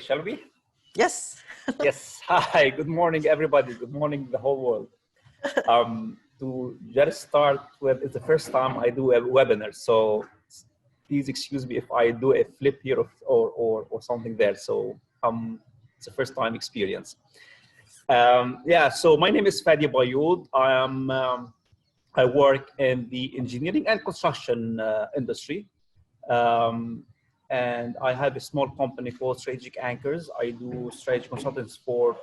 shall we? Yes. Yes. Hi, good morning, everybody. Good morning, the whole world. To just start with, it's the first time I do a webinar, so please excuse me if I do a flip here or something there. So it's a first time experience. Yeah, so my name is Fadi Bayoud. I work in the engineering and construction industry. And I have a small company called Strategic Anchors. I do strategic consultants for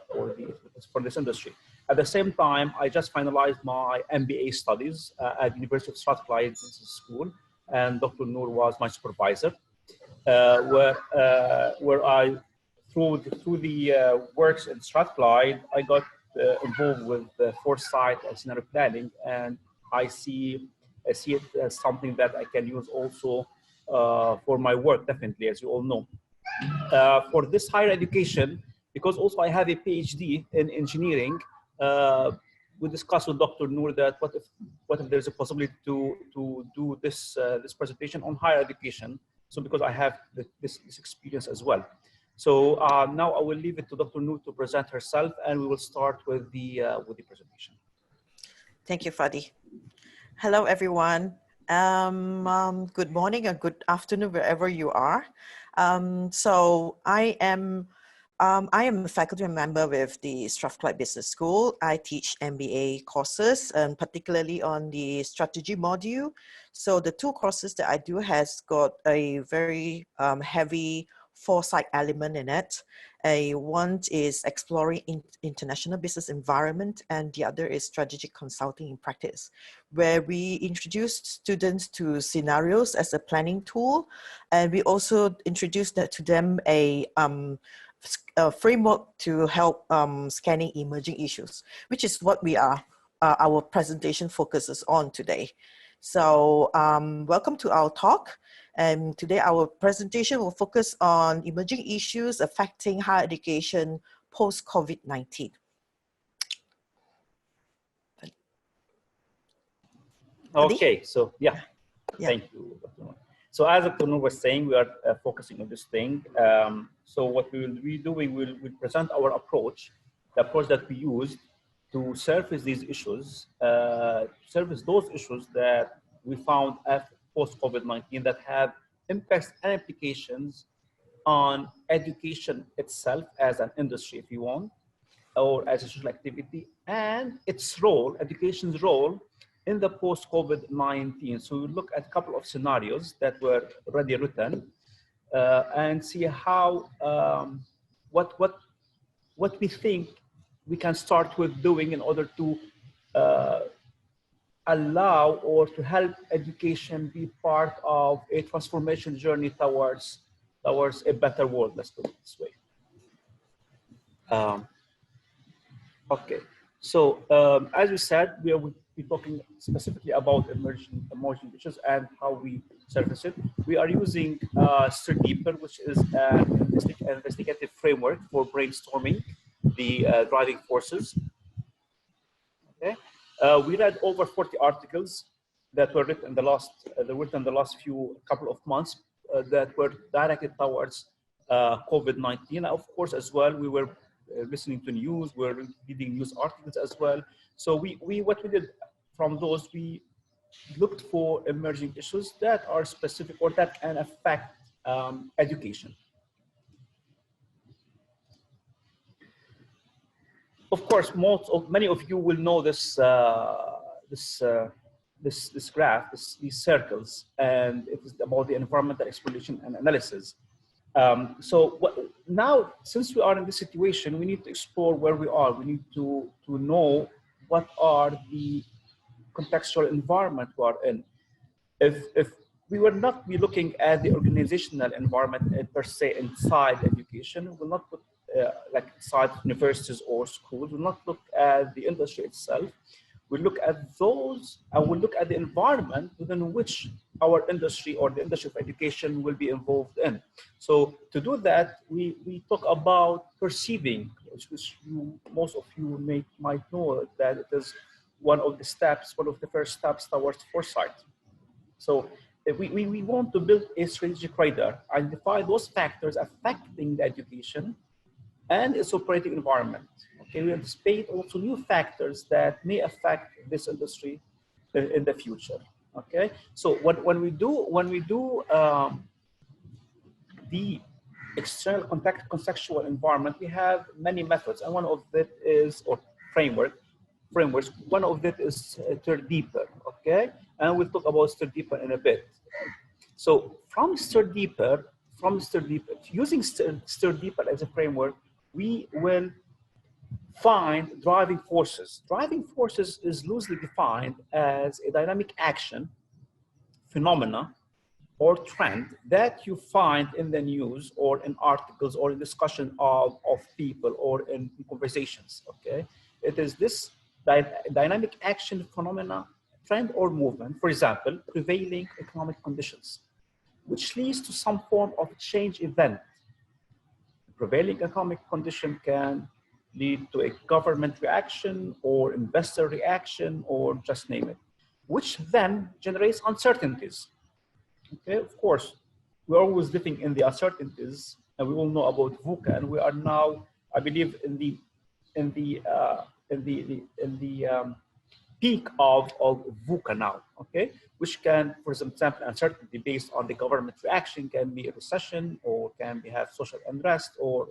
this industry. At the same time, I just finalized my MBA studies at University of Strathclyde Business School, and Dr. Noor was my supervisor, where I through the works in Strathclyde, I got involved with foresight and scenario planning, and I see it as something that I can use also for my work, definitely, as you all know. For this higher education, because also I have a PhD in engineering, we discussed with Dr. Noor that what if there's a possibility to do this presentation on higher education. So because I have this experience as well. So now I will leave it to Dr. Noor to present herself, and we will start with the presentation. Thank you, Fadi. Hello, everyone. Good morning or good afternoon, wherever you are. So I am a faculty member with the Strathclyde Business School. I teach MBA courses, and particularly on the strategy module. So the two courses that I do has got a very heavy foresight element in it. One is exploring international business environment, and the other is strategic consulting in practice, where we introduce students to scenarios as a planning tool, and we also introduce to them a framework to help scanning emerging issues, which is what our presentation focuses on today. So welcome to our talk. And today our presentation will focus on emerging issues affecting higher education post-COVID-19. Okay, so yeah, thank you, Dr. Noor. So as Dr. Noor was saying, we are focusing on this thing. So what we will be doing, we'll present our approach, the approach that we use to surface these issues, surface those issues that we found at post-COVID-19 that have impacts and implications on education itself as an industry, if you want, or as a social activity, and its role, education's role in the post-COVID-19. So we look at a couple of scenarios that were already written and see how, what we think we can start with doing in order to allow or to help education be part of a transformation journey towards a better world, let's put it this way. Okay, so as we said, we will be talking specifically about emerging issues and how we surface it. We are using StirDeeper, which is an investigative framework for brainstorming the driving forces. Okay. We read over 40 articles that were written in the last couple of months that were directed towards COVID-19. Of course, as well, we were listening to news, we were reading news articles as well. So what we did from those, we looked for emerging issues that are specific or that can affect education. Of course, many of you will know this this graph, these circles, and it is about the environmental exploration and analysis. Now, since we are in this situation, we need to explore where we are. We need to know what are the contextual environment we are in. If we will not be looking at the organizational environment per se inside education, we will not put like inside universities or schools, we'll not look at the industry itself. We look at those, and we look at the environment within which our industry or the industry of education will be involved in. So to do that, we talk about perceiving, which most of you might know that it is one of the steps, one of the first steps towards foresight. So we want to build a strategic radar, identify those factors affecting the education and its operating environment. Okay, we anticipate also new factors that may affect this industry in the future. Okay, so when we do the external contextual environment, we have many methods, and one of it is, or frameworks. One of it is stir deeper. Okay, and we'll talk about stir deeper in a bit. So from stir deeper, using stir deeper as a framework, we will find driving forces. Driving forces is loosely defined as a dynamic action, phenomena, or trend that you find in the news or in articles or in discussion of people or in conversations. Okay, it is this dynamic action, phenomena, trend, or movement. For example, prevailing economic conditions, which leads to some form of change event. Prevailing economic condition can lead to a government reaction or investor reaction or just name it, which then generates uncertainties. Okay, of course, we're always living in the uncertainties, and we all know about VUCA, and we are now, I believe, in the peak of VUCA now. Okay, which can, for example, uncertainty based on the government reaction can be a recession or can be have social unrest or.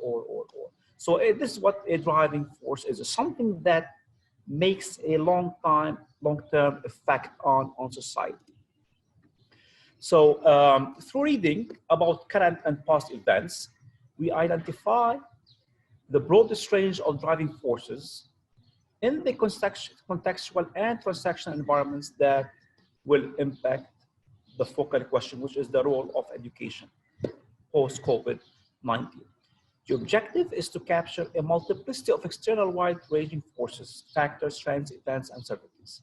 So this is what a driving force is. It's something that makes a long-term effect on society. So through reading about current and past events, we identify the broadest range of driving forces in the contextual and transactional environments that will impact the focal question, which is the role of education post-COVID-19. The objective is to capture a multiplicity of external wide-ranging forces, factors, trends, events, and uncertainties,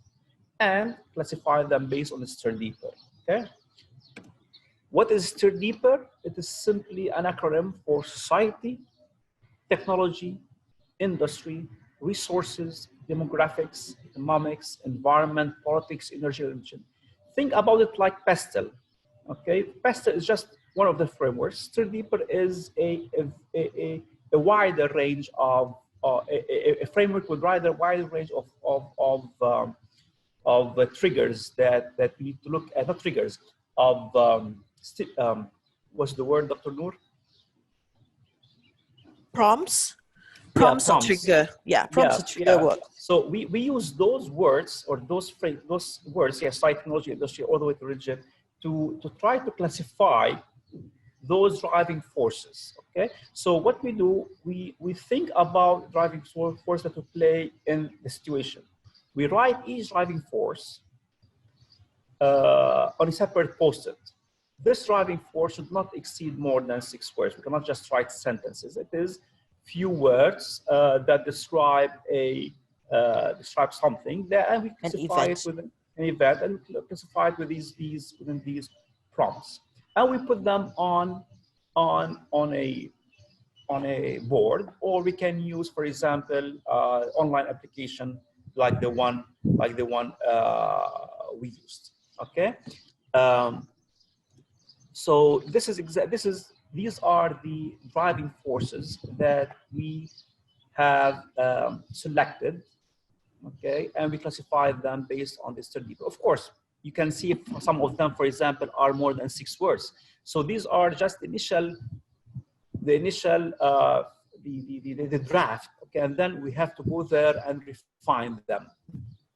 and classify them based on the stir deeper. Okay? What is stir deeper? It is simply an acronym for society, technology, industry, resources, demographics, economics, environment, politics, energy, religion. Think about it like PESTEL. Okay, PESTEL is just one of the frameworks. Stir deeper is a wider range of a framework with wider range of triggers that we need to look at. Not triggers of what's the word, Dr. Noor? Prompts. Prompts to trigger. Yeah, prompts to trigger work. So we use those words or those words, yes, technology, industry, all the way to religion, to try to classify those driving forces. Okay, so what we do, we think about driving force that will play in the situation. We write each driving force on a separate post-it. This driving force should not exceed more than 6 words. We cannot just write sentences. It is few words that describe something, and we classify it with an event, and classify it with within these prompts, and we put them on a board, or we can use, for example, online application like the one we used. Okay, so these are the driving forces that we have selected, okay, and we classify them based on this stir deeper. Of course, you can see some of them, for example, are more than 6 words. So these are just the draft, okay, and then we have to go there and refine them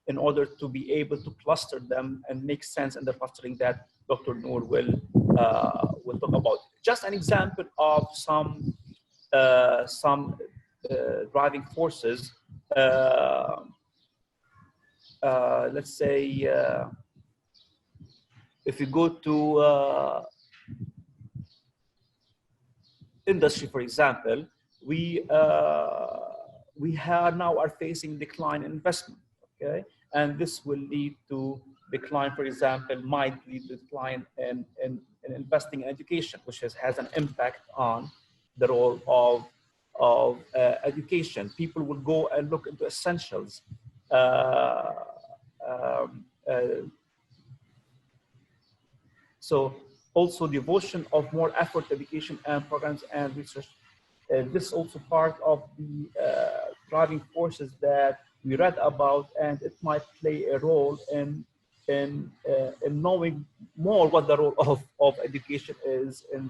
in order to be able to cluster them and make sense in the clustering that Dr. Noor will talk about. Just an example of some driving forces. Let's say if you go to industry, for example, we now are facing decline in investment. Okay, and this will lead to decline, for example, might lead to decline in investing in education, which has an impact on the role of education. People will go and look into essentials. So So also devotion of more effort, dedication, and programs and research. This is also part of the driving forces that we read about, and it might play a role in knowing more what the role of education is in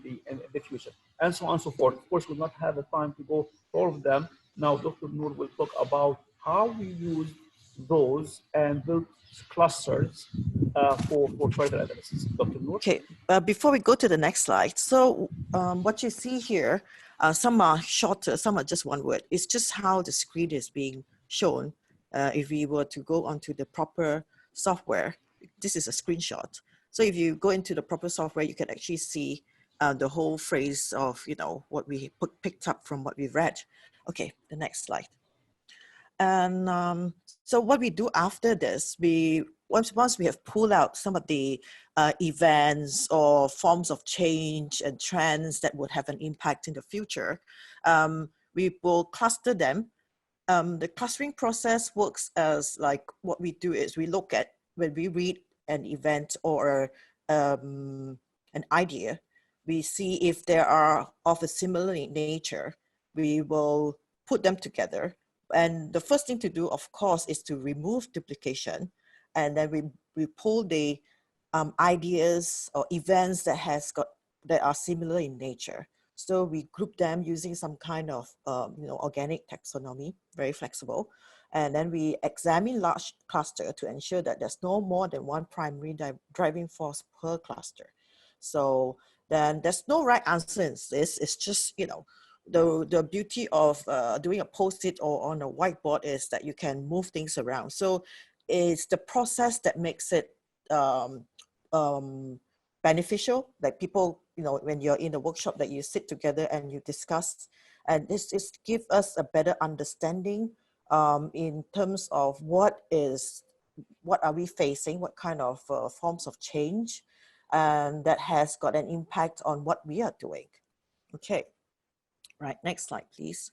the future, and so on and so forth. Of course, we'll not have the time to go through all of them. Now, Dr. Noor will talk about how we use those and build clusters for further analysis. Dr. Noor? Okay, before we go to the next slide, so what you see here, some are shorter, some are just one word. It's just how the screen is being shown. If we were to go onto the proper software, this is a screenshot. So if you go into the proper software, you can actually see the whole phrase of, you know, what we picked up from what we read. Okay, the next slide. And so what we do after this, once we have pulled out some of the events or forms of change and trends that would have an impact in the future, we will cluster them. The clustering process works as like what we do is we look at when we read an event or an idea, we see if they are of a similar nature, we will put them together. And the first thing to do, of course, is to remove duplication. And then we pull the ideas or events that are similar in nature. So we group them using some kind of organic taxonomy, very flexible. And then we examine large cluster to ensure that there's no more than one primary driving force per cluster. So then there's no right answer in this. It's just, you know, the beauty of doing a post-it or on a whiteboard is that you can move things around. So it's the process that makes it beneficial. Like people, you know, when you're in a workshop that you sit together and you discuss, and this gives us a better understanding in terms of what are we facing, what kind of forms of change, and that has got an impact on what we are doing. Okay. Right, next slide, please.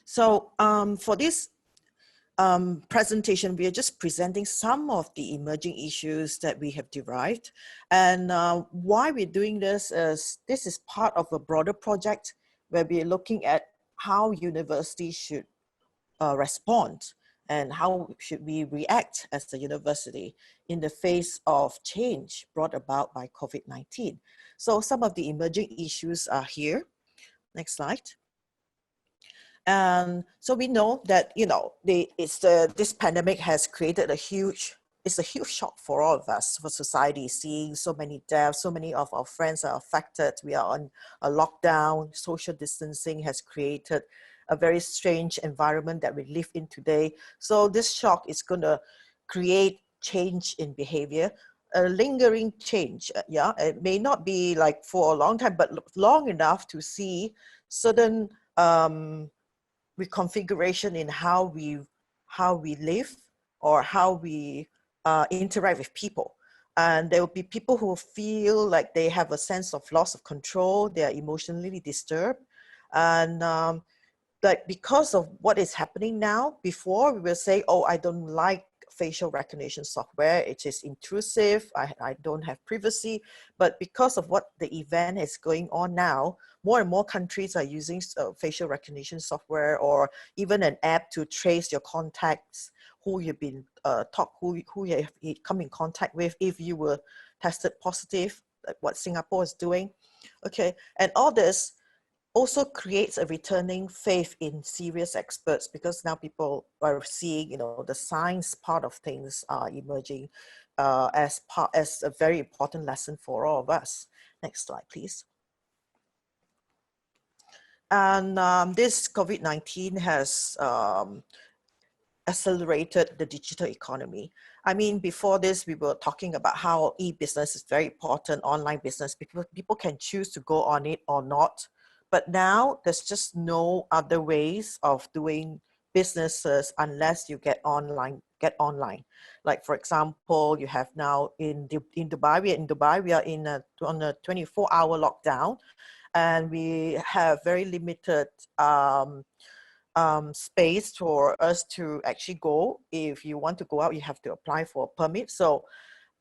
So for this presentation, we are just presenting some of the emerging issues that we have derived. And why we're doing this is part of a broader project where we're looking at how universities should respond and how should we react as a university in the face of change brought about by COVID-19. So some of the emerging issues are here. Next slide. And so we know that, you know, this pandemic has created it's a huge shock for all of us, for society, seeing so many deaths, so many of our friends are affected. We are on a lockdown, social distancing has created a very strange environment that we live in today. So this shock is going to create change in behavior, a lingering change. Yeah, it may not be like for a long time, but long enough to see certain reconfiguration in how we live or how we interact with people. And there will be people who feel like they have a sense of loss of control, they are emotionally disturbed. And but because of what is happening now, before we will say, oh, I don't like facial recognition software, it is intrusive, I don't have privacy. But because of what the event is going on now, more and more countries are using facial recognition software, or even an app to trace your contacts, who you've been who you have come in contact with if you were tested positive, like what Singapore is doing. Okay, and all this also creates a returning faith in serious experts, because now people are seeing, you know, the science part of things are emerging as a very important lesson for all of us. Next slide, please. And this COVID-19 has accelerated the digital economy. I mean, before this, we were talking about how e-business is very important, online business. People can choose to go on it or not. But now there's just no other ways of doing businesses unless you get online. Like, for example, you have now in Dubai, we are on a 24-hour lockdown, and we have very limited space for us to actually go. If you want to go out, you have to apply for a permit. So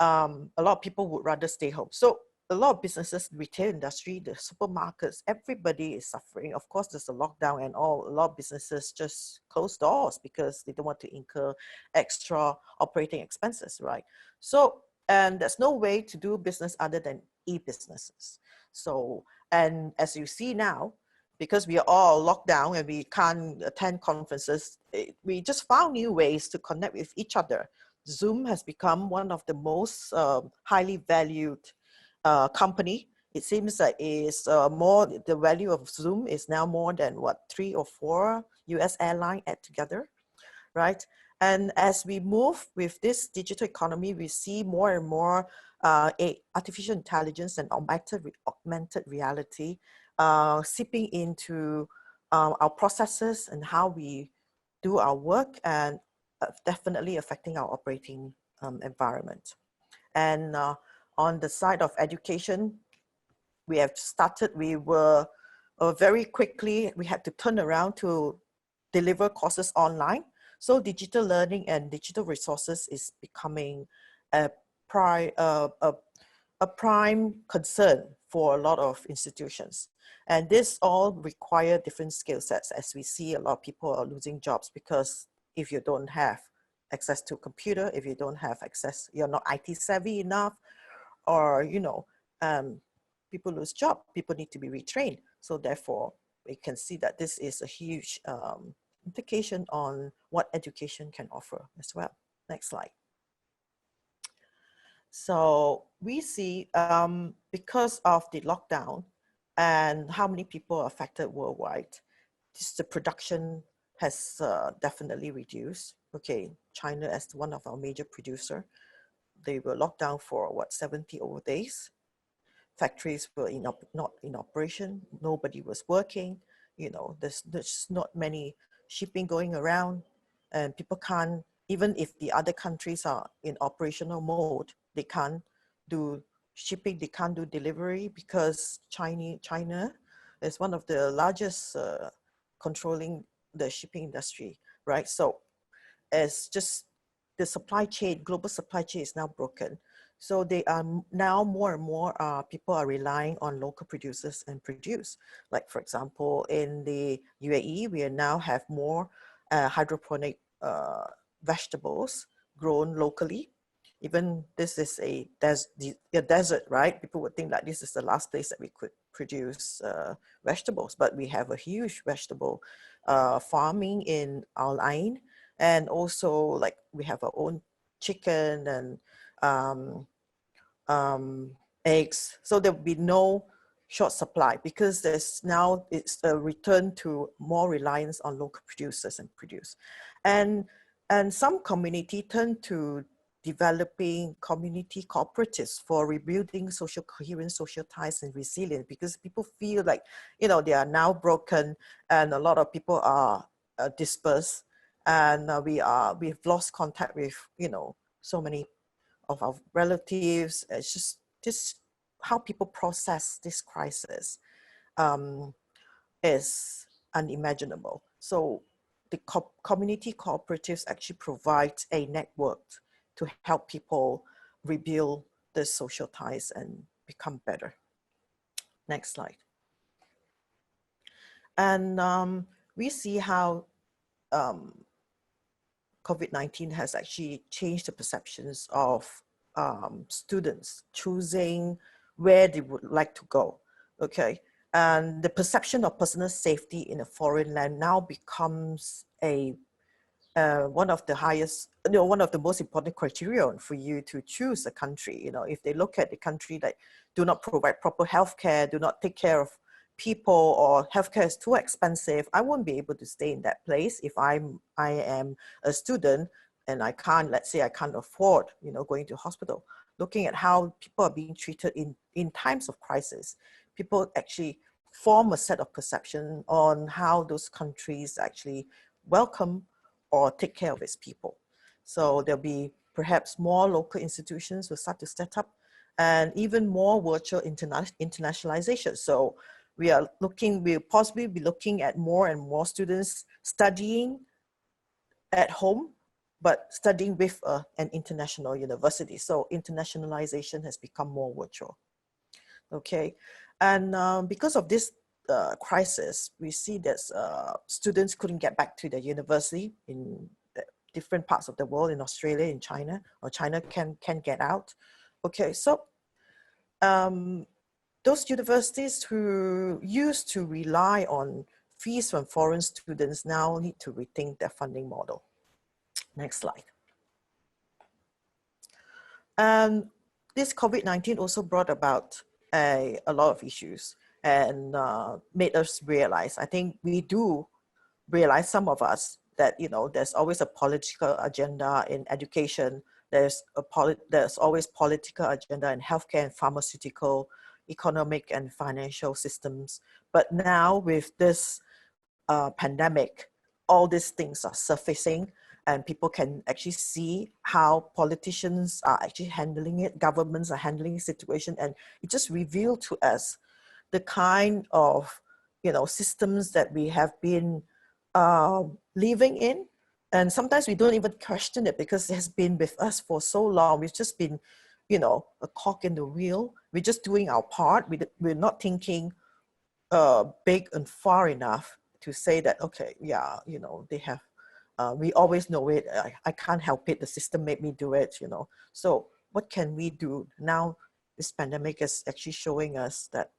a lot of people would rather stay home. So a lot of businesses, retail industry, the supermarkets, everybody is suffering. Of course, there's a lockdown and all. A lot of businesses just close doors because they don't want to incur extra operating expenses, right? So, and there's no way to do business other than e-businesses. So, and as you see now, because we are all locked down and we can't attend conferences, we just found new ways to connect with each other. Zoom has become one of the most highly valued company. It seems that is more, the value of Zoom is now more than what, 3 or 4 US airlines add together, right? And as we move with this digital economy, we see more and more artificial intelligence and augmented reality seeping into our processes and how we do our work, and definitely affecting our operating environment. And on the side of education, we have started, we were very quickly, we had to turn around to deliver courses online. So digital learning and digital resources is becoming a prime concern for a lot of institutions. And this all require different skill sets, as we see a lot of people are losing jobs because if you don't have access to a computer, if you don't have access, you're not IT savvy enough, or, you know, people lose job, people need to be retrained. So therefore, we can see that this is a huge implication on what education can offer as well. Next slide. So we see because of the lockdown and how many people are affected worldwide, the production has definitely reduced. Okay, China as one of our major producer, they were locked down for what, 70 over days. Factories were not in operation. Nobody was working. You know, there's not many shipping going around, and people can't, even if the other countries are in operational mode, they can't do shipping, they can't do delivery because China is one of the largest controlling the shipping industry, right? So it's just the supply chain, global supply chain is now broken. So they are now more and more people are relying on local producers and produce. Like for example, in the UAE, we now have more hydroponic vegetables grown locally. Even this is a desert, right? People would think that this is the last place that we could produce vegetables, but we have a huge vegetable farming in Al Ain. And also, like, we have our own chicken and eggs. So there will be no short supply because there's now, it's a return to more reliance on local producers and produce. And some community turn to developing community cooperatives for rebuilding social coherence, social ties, and resilience, because people feel like, you know, they are now broken and a lot of people are dispersed. And we've lost contact with, you know, so many of our relatives. It's just how people process this crisis is unimaginable. So the community cooperatives actually provide a network to help people rebuild the social ties and become better. Next slide. And we see how COVID-19 has actually changed the perceptions of students choosing where they would like to go, okay? And the perception of personal safety in a foreign land now becomes a one of the highest, you know, one of the most important criterion for you to choose a country. You know, if they look at the country that do not provide proper healthcare, do not take care of people, or healthcare is too expensive, I won't be able to stay in that place if I am a student and I can't, let's say I can't afford, you know, going to hospital. Looking at how people are being treated in times of crisis, people actually form a set of perception on how those countries actually welcome or take care of its people. So there'll be perhaps more local institutions will start to set up, and even more virtual internationalization. So we'll possibly be looking at more and more students studying at home but studying with an international university. So internationalization has become more virtual. Okay, and because of this crisis, we see that students couldn't get back to the university in different parts of the world, in Australia, in China, or China can get out. Okay, so those universities who used to rely on fees from foreign students now need to rethink their funding model. Next slide. This COVID-19 also brought about a lot of issues and made us realize, I think we do realize, some of us, that there's always a political agenda in education. There's always political agenda in healthcare and pharmaceutical, economic and financial systems. But now with this pandemic, all these things are surfacing, and people can actually see how politicians are actually handling it, governments are handling the situation, and it just revealed to us the kind of systems that we have been living in. And sometimes we don't even question it because it has been with us for so long. We've just been, a cog in the wheel. We're just doing our part. We're not thinking big and far enough to say that, okay, yeah, they have, we always know it. I can't help it. The system made me do it, So what can we do? Now, this pandemic is actually showing us that,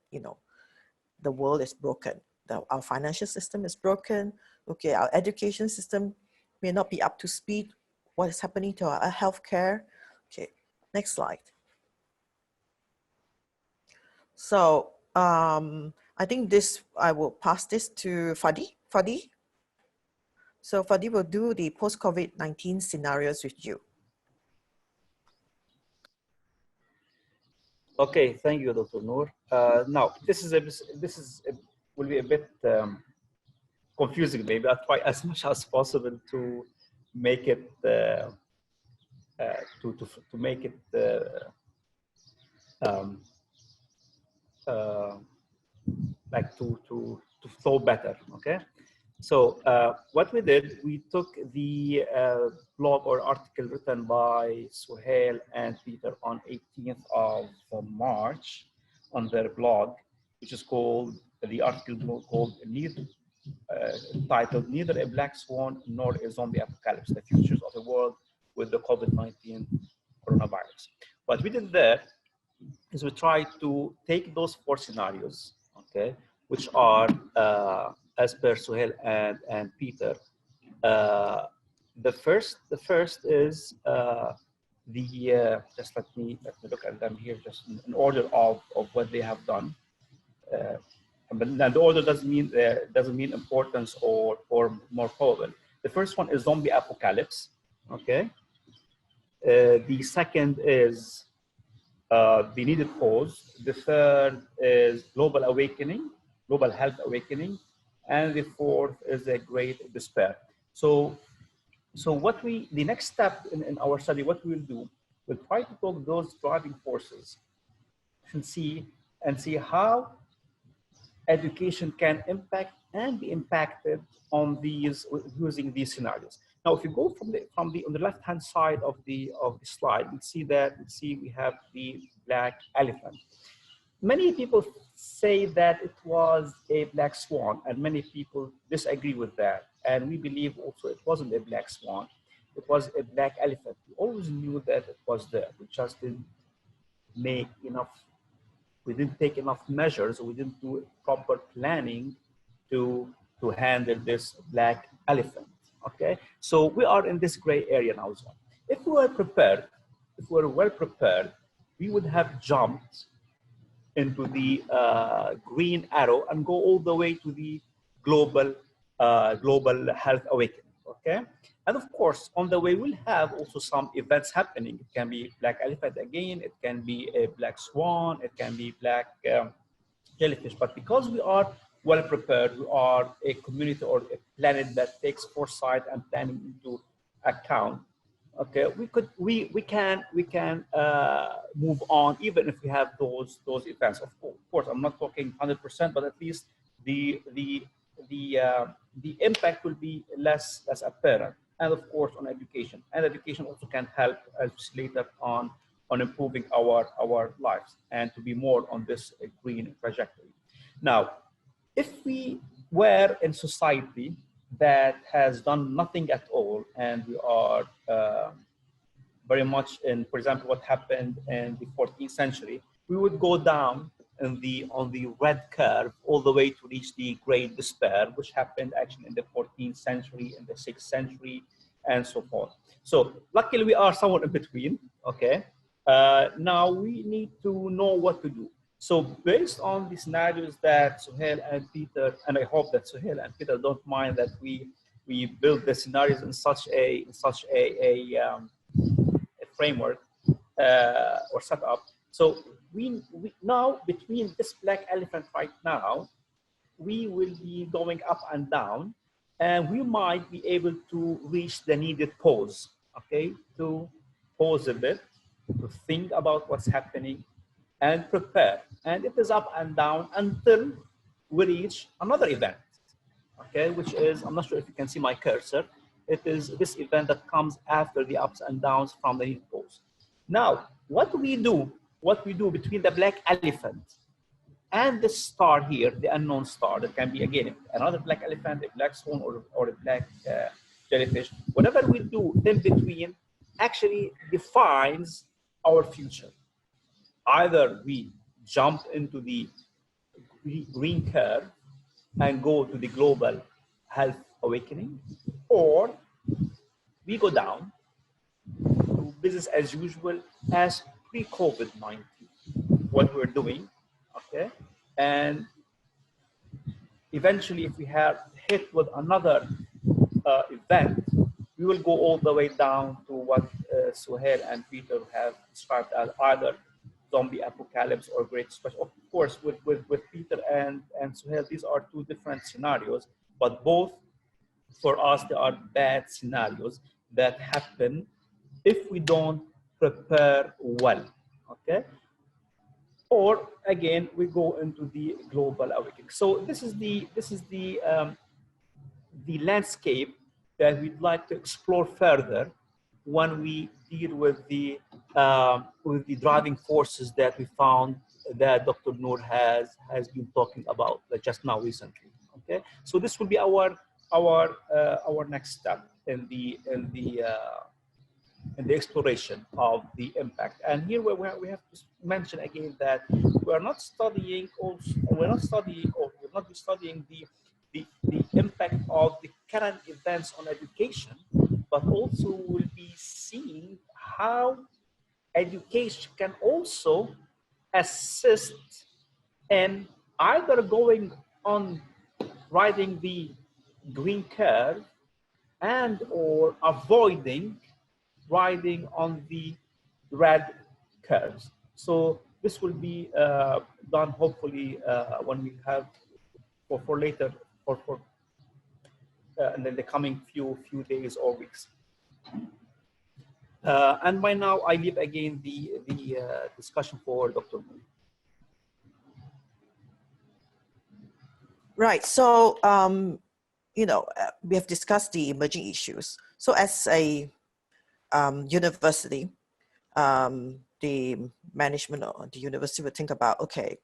the world is broken. Our financial system is broken. Okay, our education system may not be up to speed. What is happening to our healthcare? Okay, next slide. So I think I will pass this to Fadi. So Fadi will do the post-COVID-19 scenarios with you. Okay, thank you, Dr. Noor. Now, will be a bit confusing. Maybe I'll try as much as possible to make it to make it like to flow better. Okay. So what we did, we took the blog or article written by Suhail and Peter on 18th of March on their blog, which is called, the article called titled "Neither a Black Swan nor a Zombie Apocalypse: The Futures of the World with the COVID-19 Coronavirus." What we did there is we tried to take those four scenarios, okay, which are as per Suhail and Peter. The first is just let me look at them here, just in order of what they have done. But now the order doesn't mean importance or more probable. The first one is zombie apocalypse. Okay. The second is the needed pause. The third is global awakening, global health awakening, and the fourth is a great despair. So the next step in our study, what we'll do, we'll try to talk those driving forces and see how education can impact and be impacted on these, using these scenarios. Now, if you go from the on the left-hand side of the slide, we have the black elephant. Many people say that it was a black swan, and many people disagree with that. And we believe also it wasn't a black swan; it was a black elephant. We always knew that it was there. We just didn't make enough. We didn't take enough measures. We didn't do proper planning to handle this black elephant. Okay, so we are in this gray area now as well. If we were prepared, if we were well prepared, we would have jumped into the green arrow and go all the way to the global health awakening. Okay, and of course, on the way we'll have also some events happening. It can be black elephant again. It can be a black swan. It can be black jellyfish. But because we are well prepared, we are a community or a planet that takes foresight and planning into account. Okay, we can move on even if we have those events. Of course, I'm not talking 100%, but at least the impact will be less apparent. and of course on education. And education also can help us later on improving our lives and to be more on this green trajectory. Now, if we were in society that has done nothing at all, and we are very much in, for example, what happened in the 14th century, we would go down on the red curve all the way to reach the Great Despair, which happened actually in the 14th century, in the 6th century, and so forth. So luckily we are somewhere in between, okay? Now we need to know what to do. So based on the scenarios that Suhail and Peter, and I hope that Suhail and Peter don't mind that we build the scenarios in such a framework or setup. So we now, between this black elephant right now, we will be going up and down, and we might be able to reach the needed pause, okay? To pause a bit, to think about what's happening and prepare. And it is up and down until we reach another event, okay? Which is, I'm not sure if you can see my cursor. It is this event that comes after the ups and downs from the needed pause. Now, what we do between the black elephant and the star here, the unknown star, that can be again another black elephant, a black swan, or a black jellyfish, whatever we do in between actually defines our future. Either we jump into the green curve and go to the global health awakening, or we go down to business as usual as pre-COVID-19, what we're doing, okay? And eventually, if we have hit with another event, we will go all the way down to what Suhail and Peter have described as either zombie apocalypse or great depression. Of course, with Peter and Suhail, these are two different scenarios, but both for us, they are bad scenarios that happen if we don't prepare well, okay? Or again, we go into the global awakening. So this is the landscape that we'd like to explore further when we deal with the driving forces that we found that Dr. Noor has been talking about just now recently. Okay, so this will be our next step in the exploration of the impact. And here we have to mention again that we're not studying the impact of the current events on education, but also we'll be seeing how education can also assist in either going on riding the green curve and or avoiding riding on the red curves. So this will be done hopefully when we have for later for in the coming few days or weeks. And by now I leave again the discussion for Dr. Noor. Right. So you know, we have discussed the emerging issues. So as a university, the management of the university will think about, okay,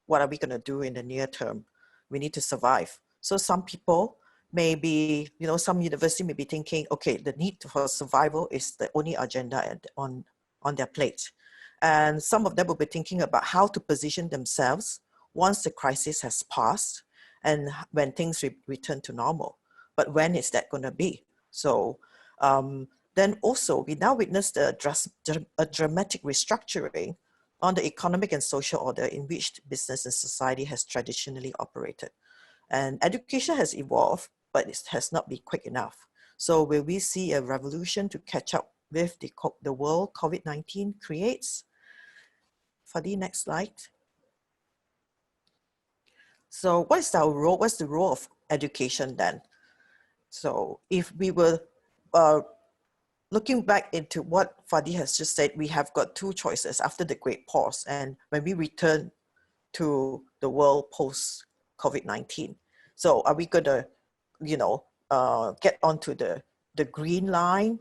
what are we going to do in the near term? We need to survive. So some people may be, you know, some university may be thinking, okay, the need for survival is the only agenda on their plate. And some of them will be thinking about how to position themselves once the crisis has passed and when things return to normal. But when is that going to be? So then also we now witness a dramatic restructuring on the economic and social order in which business and society has traditionally operated. And education has evolved, but it has not been quick enough. So will we see a revolution to catch up with the world COVID-19 creates? For the next slide. So what is our role? What's the role of education then? So if we were looking back into what Fadi has just said, we have got two choices after the great pause and when we return to the world post COVID-19. So are we going to, you know, get onto the the green line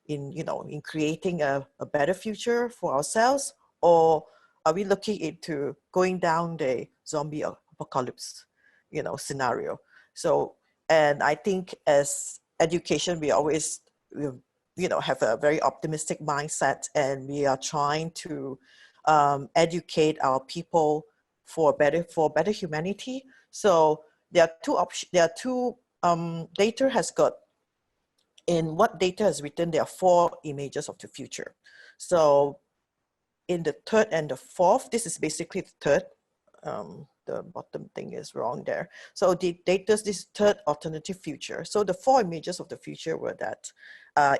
in creating a better future for ourselves, or are we looking into going down the zombie apocalypse, scenario? So, and I think as education, we always, have a very optimistic mindset, and we are trying to educate our people for better humanity. So there are two options. There are two data has got. In what data is written, there are 4 images of the future. So in the third and the fourth, this is basically the third. The bottom thing is wrong there. So the data is this third alternative future. So the 4 images of the future were that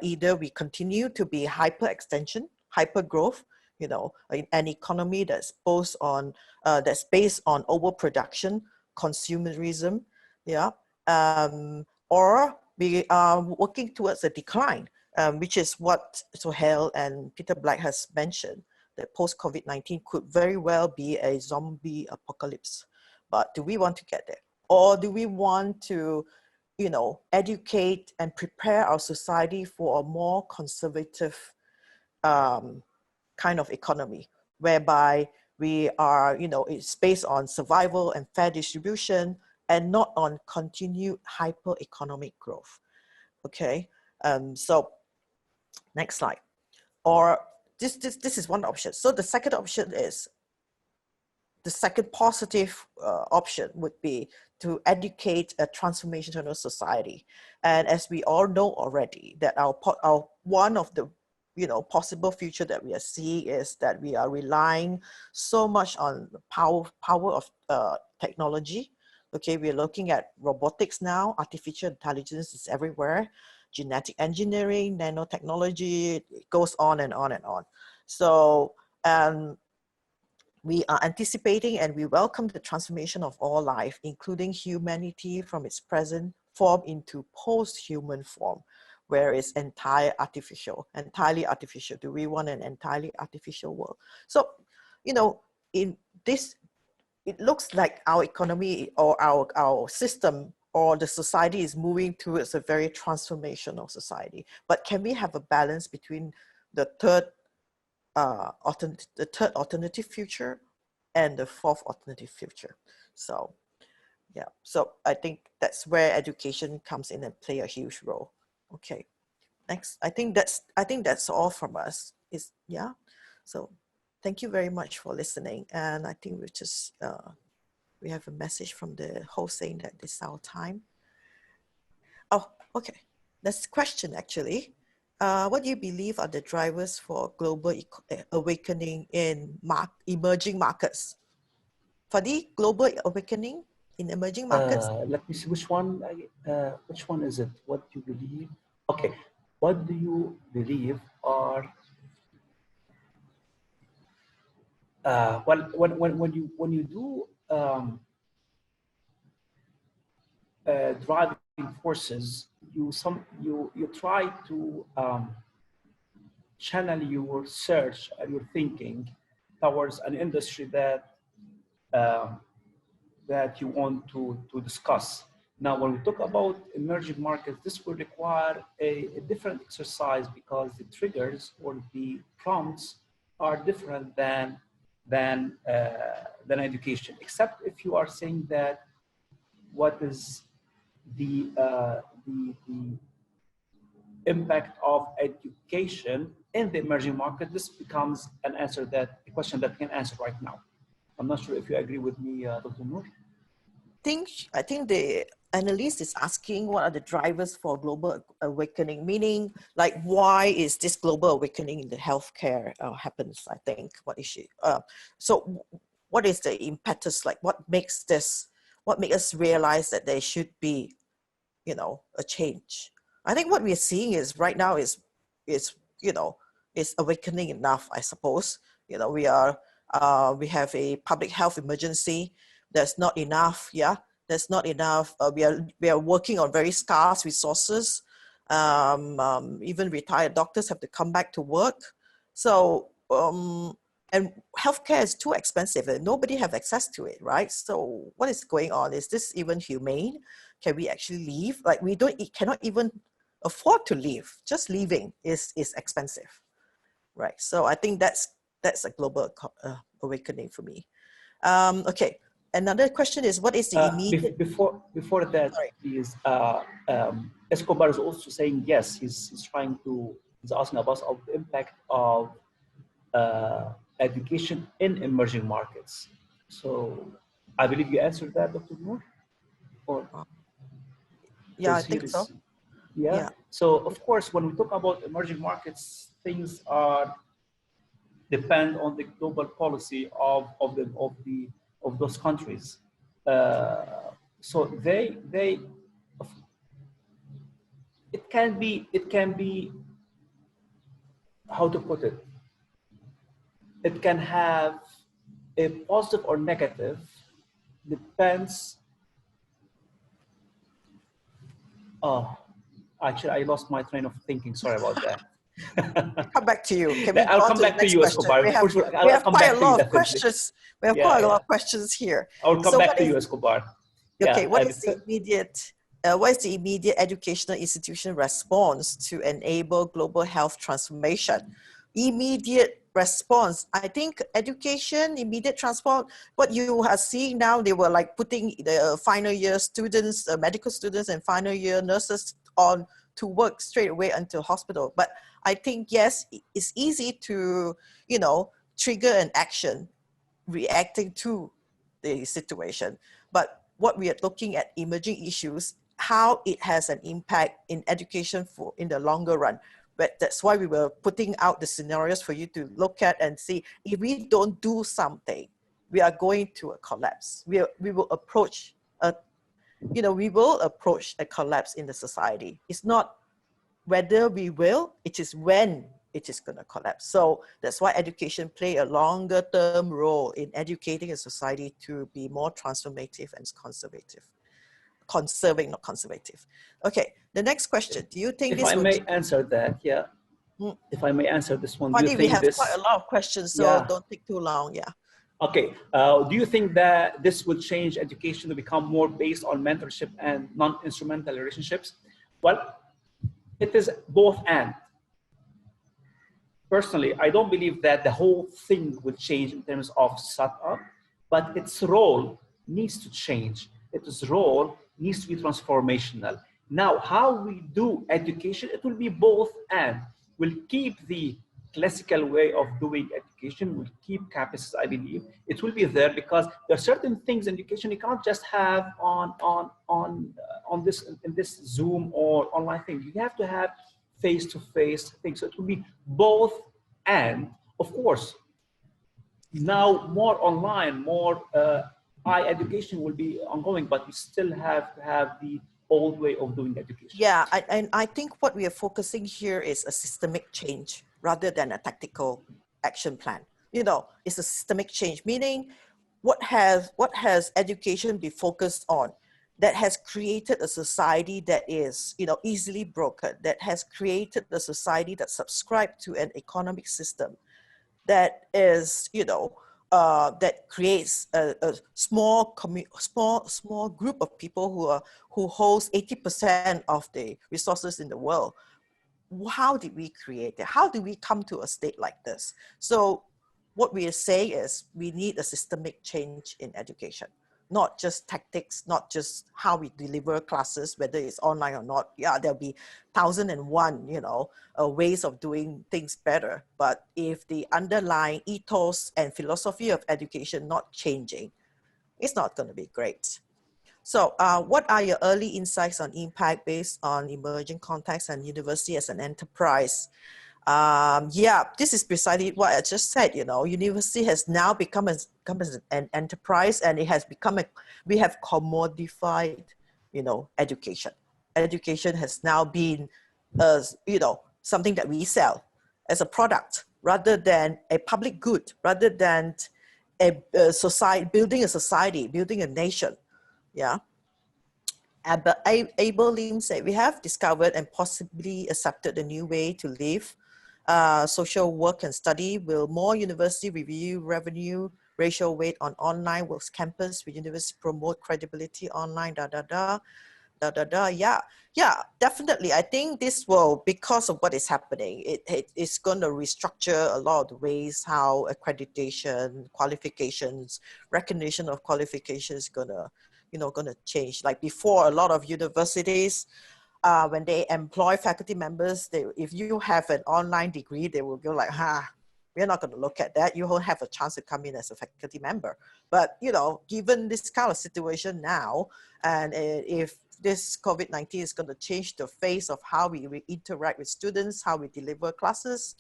either we continue to be hyper extension, hyper growth, an economy that's based on overproduction, consumerism, or we are working towards a decline, which is what Sohail and Peter Black has mentioned, that post-COVID-19 could very well be a zombie apocalypse. But do we want to get there? Or do we want to, educate and prepare our society for a more conservative kind of economy, whereby we are, it's based on survival and fair distribution and not on continued hyper economic growth? Okay, so next slide. Or this is one option. So the second option is, the second positive option would be to educate a transformational society. And as we all know already, that our one of the possible future that we are seeing is that we are relying so much on the power of technology. Okay, we're looking at robotics now, artificial intelligence is everywhere, genetic engineering, nanotechnology, it goes on and on and on. So we are anticipating and we welcome the transformation of all life, including humanity from its present form into post-human form, where it's entirely artificial. Do we want an entirely artificial world? So, in this, it looks like our economy or our system or the society is moving towards a very transformational society. But can we have a balance between the third alternative future and the fourth alternative future? So yeah, so I think that's where education comes in and play a huge role. Okay, next. I think that's all from us. So thank you very much for listening, and I think we have a message from the host saying that this is our time. Oh, okay. That's the question actually. What do you believe are the drivers for global awakening in emerging markets? Fadi, global awakening in emerging markets? Let me see, which one is it? What do you believe? Okay, what do you believe are, well, when you do driving forces, you try to channel your search and your thinking towards an industry that you want to discuss. Now, when we talk about emerging markets, this will require a different exercise because the triggers or the prompts are different than education, except if you are saying that what is the impact of education in the emerging market. This becomes a question that we can answer right now. I'm not sure if you agree with me, Dr. Noor. I think the analyst is asking what are the drivers for global awakening, meaning like why is this global awakening in the healthcare happens, I think. What is she? So what is the impetus, like what makes us realize that there should be, a change? I think what we're seeing is right now is awakening enough, I suppose. We have a public health emergency. There's not enough, there's not enough. We are working on very scarce resources. Even retired doctors have to come back to work. So, and healthcare is too expensive and nobody have access to it, right? So what is going on? Is this even humane? Can we actually leave? Like cannot even afford to leave. Just leaving is expensive, right? So I think that's a global awakening for me. Okay, another question is, what is the immediate... Before that, Sorry. please, Escobar is also saying yes, he's asking about the impact of education in emerging markets. So I believe you answered that, Dr. Noor? Or, yeah, I think so. Yeah. So of course, when we talk about emerging markets, things depend on the global policy of those countries. So it can be how to put it. It can have a positive or negative, depends. Oh, actually, I lost my train of thinking. Sorry about that. Come back to you. Can we I'll come back to you, Escobar. We have quite a lot of questions. We have quite a lot of questions here. I'll come back to you, Escobar. Okay, what is the immediate educational institution response to enable global health transformation? Immediate response. I think education, immediate transport, what you are seeing now, they were like putting the final year students, medical students and final year nurses on to work straight away until hospital. But I think, yes, it's easy to, trigger an action reacting to the situation. But what we are looking at emerging issues, how it has an impact in education in the longer run. But that's why we were putting out the scenarios for you to look at and see, if we don't do something, we are going to a collapse. We will approach a collapse in the society. It's not whether we will, it is when it is going to collapse. So that's why education play a longer term role in educating a society to be more transformative and conserving, not conservative. Okay, the next question. Do you think if I may answer that, yeah. If I may answer this one, do you think we have quite a lot of questions, so don't take too long, yeah. Okay, do you think that this will change education to become more based on mentorship and non-instrumental relationships? Well, it is both and. Personally, I don't believe that the whole thing will change in terms of setup, but its role needs to change. Its role needs to be transformational. Now, how we do education, it will be both and. We'll keep the classical way of doing education, we'll keep campuses, I believe. It will be there because there are certain things in education you can't just have in this Zoom or online thing. You have to have face-to-face things. So it will be both and. Of course, now more online, more education will be ongoing, but we still have to have the old way of doing education. Yeah, and I think what we are focusing here is a systemic change rather than a tactical action plan. It's a systemic change, meaning what has education been focused on that has created a society that is, easily broken, that has created a society that subscribed to an economic system that is, that creates a small group of people who holds 80% of the resources in the world. How did we create it? How do we come to a state like this? So what we are saying is we need a systemic change in education, not just tactics, not just how we deliver classes, whether it's online or not. Yeah, there'll be 1,001, ways of doing things better. But if the underlying ethos and philosophy of education not changing, it's not going to be great. So what are your early insights on impact based on emerging contexts and university as an enterprise? Yeah, this is precisely what I just said. University has now become an enterprise, and it has become we have commodified, education. Education has now been, something that we sell as a product rather than a public good, rather than a society, building a society, building a nation. Yeah. But Abel Lim said, we have discovered and possibly accepted a new way to live. Social work and study. Will more university review revenue ratio weight on online? Will campus with university promote credibility online? Yeah, definitely. I think this will, because of what is happening, it's going to restructure a lot of the ways how accreditation, qualifications, recognition of qualifications gonna, gonna change. Like before, a lot of universities, when they employ faculty members, if you have an online degree, they will go like, we're not going to look at that. You won't have a chance to come in as a faculty member. But, given this kind of situation now, and if this COVID-19 is going to change the face of how we interact with students, how we deliver classes,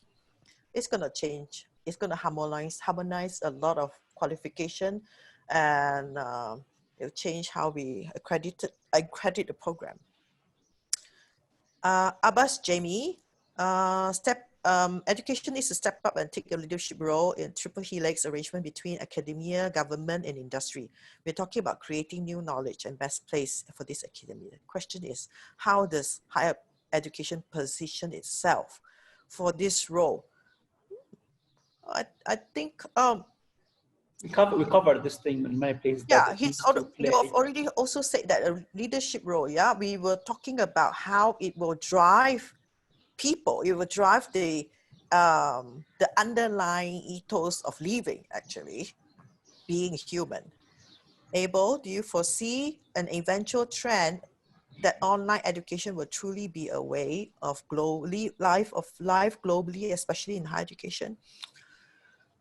it's going to change. It's going to harmonize a lot of qualification, and it'll change how we accredit the program. Abbas Jamie, education is to step up and take a leadership role in triple helix arrangement between academia, government, and industry. We're talking about creating new knowledge and best place for this academia. The question is, how does higher education position itself for this role? I think we covered this thing in many places. Yeah, you have already also said that a leadership role. Yeah, we were talking about how it will drive people. It will drive the underlying ethos of living, actually, being human. Abel, do you foresee an eventual trend that online education will truly be a way of life globally, especially in higher education?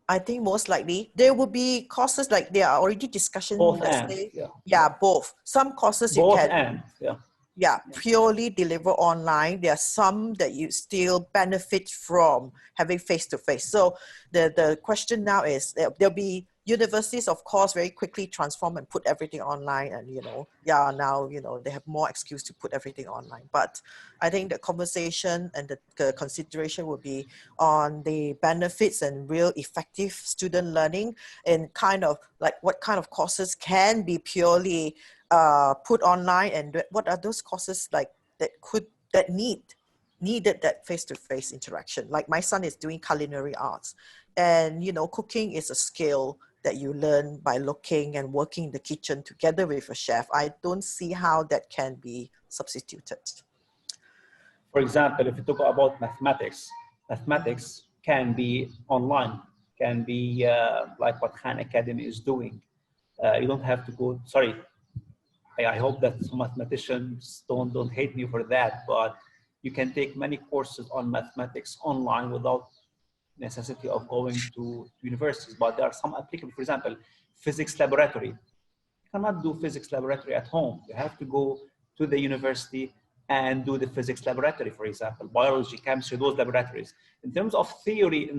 I think most likely there will be courses, like there are already discussions. Both and, both. Some courses both you can, and, purely deliver online. There are some that you still benefit from having face-to-face. So the question now is, there'll be universities, of course, very quickly transform and put everything online, and now they have more excuse to put everything online. But I think the conversation and the consideration will be on the benefits and real effective student learning, and kind of like what kind of courses can be purely put online, and what are those courses like that needed that face-to-face interaction. Like my son is doing culinary arts, and cooking is a skill that you learn by looking and working in the kitchen together with a chef. I don't see how that can be substituted. For example, if you talk about mathematics can be online, can be like what Khan Academy is doing. You don't have to go, sorry, I hope that some mathematicians don't hate me for that, but you can take many courses on mathematics online without necessity of going to universities. But there are some applicable. For example, physics laboratory. You cannot do physics laboratory at home. You have to go to the university and do the physics laboratory, for example, biology, chemistry, those laboratories. In terms of theory,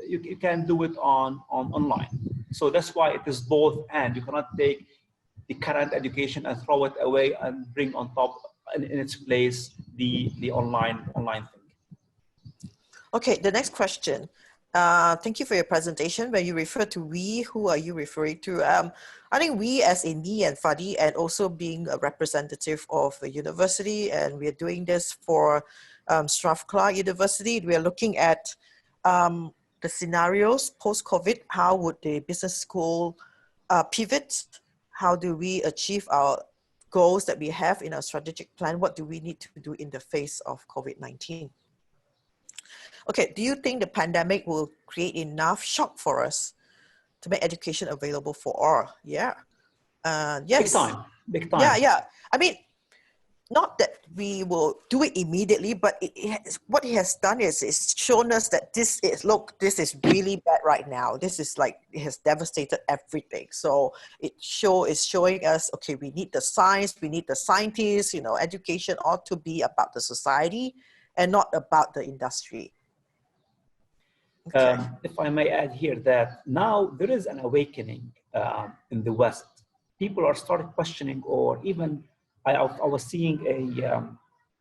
you can do it online. So that's why it is both and. You cannot take the current education and throw it away and bring on top in its place the online thing. Okay, the next question. Thank you for your presentation. When you refer to we, who are you referring to? I think we, as in me and Fadi, and also being a representative of a university, and we are doing this for Strathclyde University. We are looking at the scenarios post-COVID. How would the business school pivot? How do we achieve our goals that we have in our strategic plan? What do we need to do in the face of COVID-19? Okay, do you think the pandemic will create enough shock for us to make education available for all? Yeah. Yes. Big time. Yeah. I mean, not that we will do it immediately, but what it has done is it's shown us that this is really bad right now. This is like, it has devastated everything. So it's showing us, okay, we need the science, we need the scientists, education ought to be about the society and not about the industry. Okay. If I may add here that now there is an awakening in the West. People are starting questioning, or even I was seeing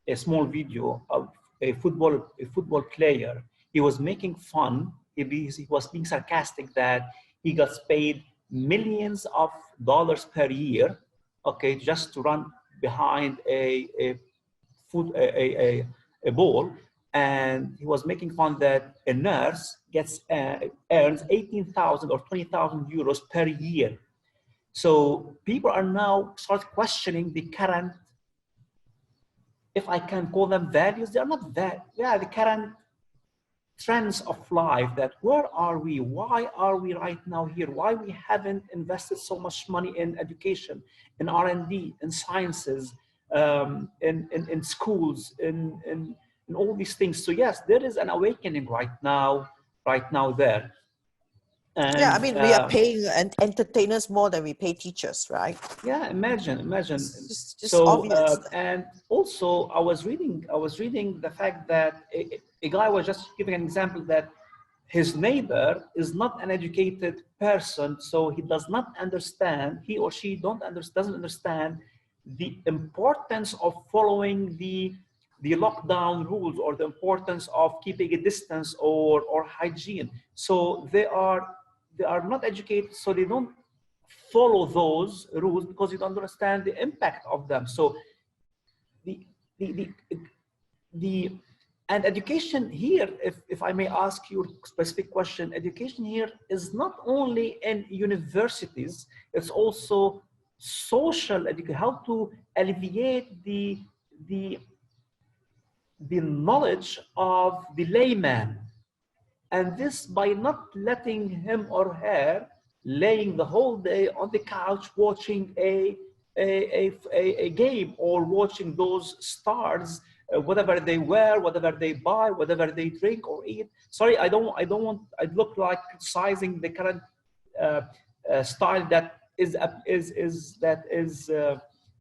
a small video of a football player. He was making fun. He was being sarcastic that he gets paid millions of dollars per year, okay, just to run behind a ball. And he was making fun that a nurse earns 18,000 or 20,000 euros per year. So people are now start questioning the current, if I can call them values, they're not that, yeah, the current trends of life, that where are we? Why are we right now here? Why we haven't invested so much money in education, in R&D, in sciences, in schools, in all these things. So yes, there is an awakening right now there. Yeah, I And mean, we are paying entertainers more than we pay teachers, right? yeah, imagine. It's just So obvious. and also I was reading the fact that a guy was just giving an example that his neighbor is not an educated person, so he does not understand, he or she doesn't understand the importance of following the lockdown rules, or the importance of keeping a distance, or hygiene. So they are not educated, so they don't follow those rules because you don't understand the impact of them. So the the the, the and education here, if I may ask you a specific question, education here is not only in universities, it's also social education, how to alleviate the knowledge of the layman. And this by not letting him or her laying the whole day on the couch watching a game, or watching those stars, whatever they wear, whatever they buy, whatever they drink or eat. Sorry, I don't want, I look like criticizing the current style that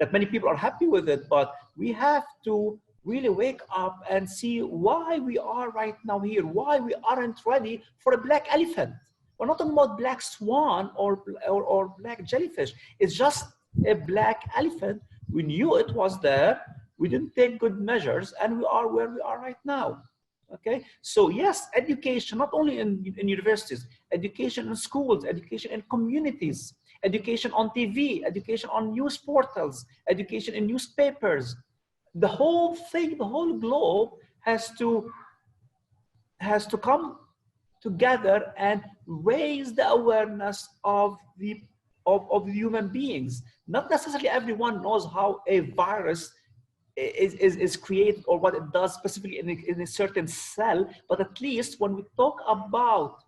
that many people are happy with it, but we have to really wake up and see why we are right now here, why we aren't ready for a black elephant. We're not talking about black swan or black jellyfish. It's just a black elephant. We knew it was there. We didn't take good measures, and we are where we are right now. Okay, so yes, education, not only in universities, education in schools, education in communities, education on TV, education on news portals, education in newspapers. The whole thing, the whole globe has to come together and raise the awareness of the human beings. Not necessarily everyone knows how a virus is created, or what it does specifically in a certain cell, but at least when we talk about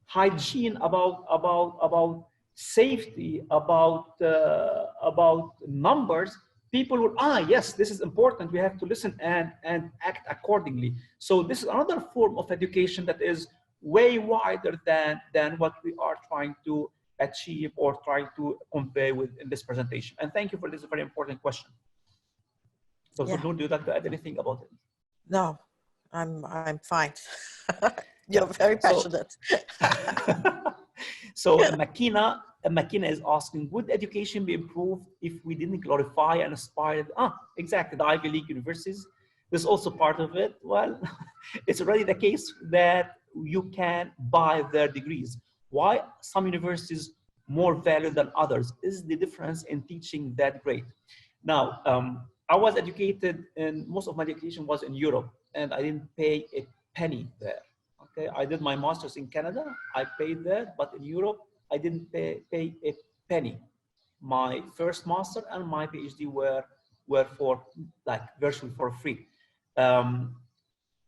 hygiene, about safety, about numbers, people would, yes, this is important, we have to listen and act accordingly. So this is another form of education that is way wider than what we are trying to achieve or trying to convey in this presentation. And thank you for this very important question. Dr. Noor, do you like to add anything about it? No, I'm fine. You're very passionate. So Makina is asking, would education be improved if we didn't glorify and aspire? Exactly, the Ivy League universities. This is also part of it. Well, it's already the case that you can buy their degrees. Why some universities more valued than others? Is the difference in teaching that great? Now, I was educated, and most of my education was in Europe, and I didn't pay a penny there. Okay, I did my master's in Canada, I paid there, but in Europe, I didn't pay a penny. My first master and my PhD were for virtually for free. I'm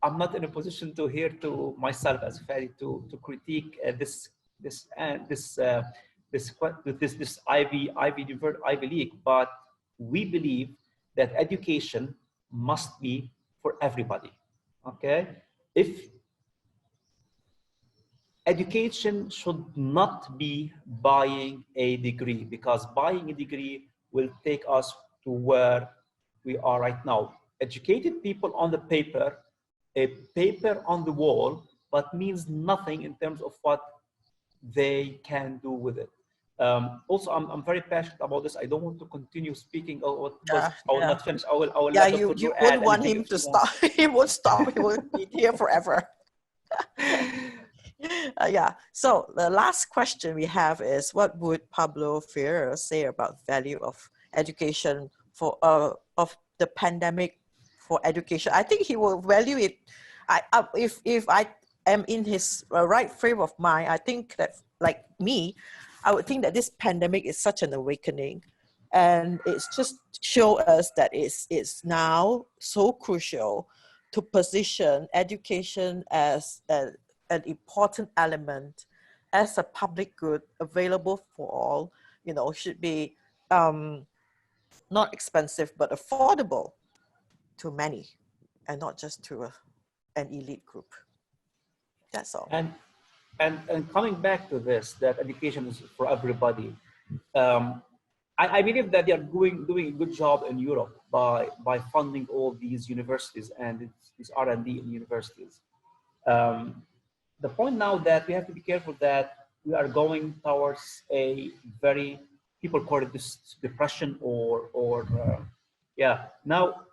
not in a position to hear to myself as Fadi to critique this Ivy League, but we believe that education must be for everybody. Okay, if education should not be buying a degree, because buying a degree will take us to where we are right now. Educated people on the paper, a paper on the wall, but means nothing in terms of what they can do with it. Also, I'm very passionate about this. I don't want to continue speaking because I will not finish. I will let you won't want him to stop. He won't stop. He will be here forever. So the last question we have is, what would Pablo Freire say about value of education for of the pandemic for education? I think he will value it. If I am in his right frame of mind, I think that, like me, I would think that this pandemic is such an awakening, and it's just show us that it's now so crucial to position education as an important element, as a public good available for all. You know, should be not expensive but affordable to many, and not just to an elite group. That's all. And coming back to this, that education is for everybody. I believe that they are doing a good job in Europe by funding all these universities and these R&D in universities. The point now that we have to be careful that we are going towards a very, people call it this depression or now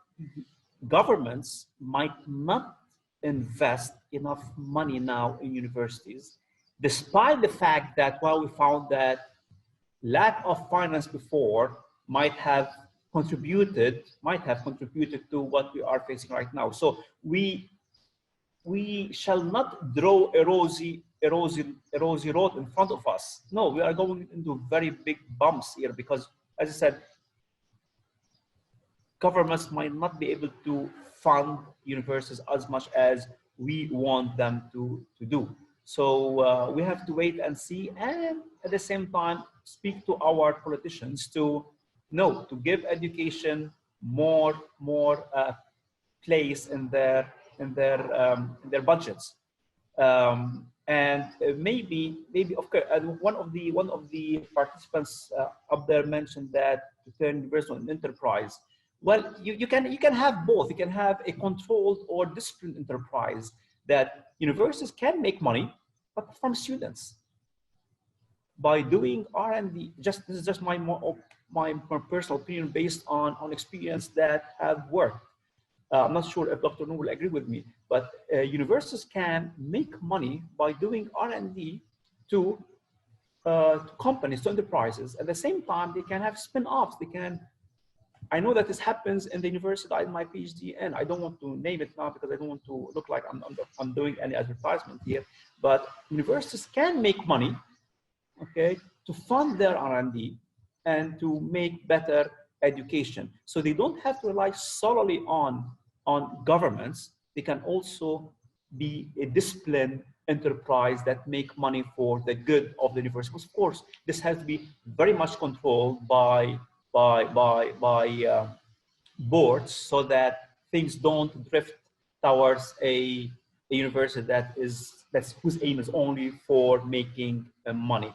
governments might not invest enough money now in universities, despite the fact that while we found that lack of finance before might have contributed to what we are facing right now. So we shall not draw a rosy road in front of us. No, we are going into very big bumps here because, as I said, governments might not be able to fund universities as much as we want them to do. So we have to wait and see, and at the same time speak to our politicians to give education more place in their budgets. And maybe of course, one of the participants up there mentioned that to turn university into an enterprise. Well, you can have both. You can have a controlled or disciplined enterprise that universities can make money, but from students by doing R&D. This is just my personal opinion based on experience that have worked. I'm not sure if Dr. Noor will agree with me, but universities can make money by doing R&D to companies, to enterprises. At the same time, they can have spin-offs. I know that this happens in the university I did my PhD in. I don't want to name it now because I don't want to look like I'm doing any advertisement here. But universities can make money, okay, to fund their R&D and to make better education. So they don't have to rely solely on governments. They can also be a disciplined enterprise that make money for the good of the university. Of course, this has to be very much controlled by boards so that things don't drift towards a university whose aim is only for making money.